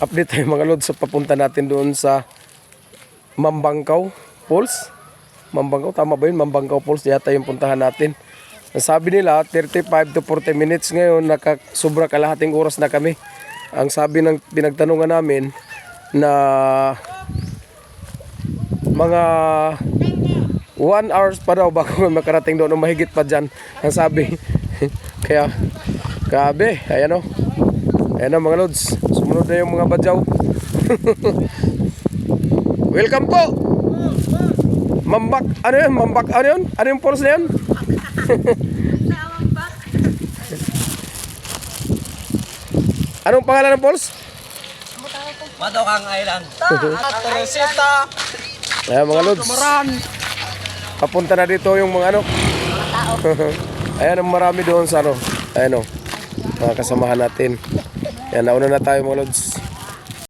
update tayo mga lods sa papunta natin doon sa Mambangkaw Falls. Mambangkaw, tama ba yun? Mambangkaw Falls, yata yung puntahan natin. Sabi nila 35 to 40 minutes, ngayon nakasubra kalahating oras na kami. Ang sabi ng pinagtanungan namin na mga 1 hours pa daw bago makarating doon o mahigit pa dyan ang sabi. Kaya grabe, ayan o. Ayan o mga lods, sumunod na yung mga badyaw. Welcome po. Mambak, ano yun? Mambak, ano yun? Ano yung falls na yun? Anong pangalan ng falls? Madokang Island. Teresita. Ayan mga lods, papunta na dito yung mga ano. Ayan ang marami doon sa ano. Ayan o, mga kasamahan natin. Ayan, nauna na tayo mga lods.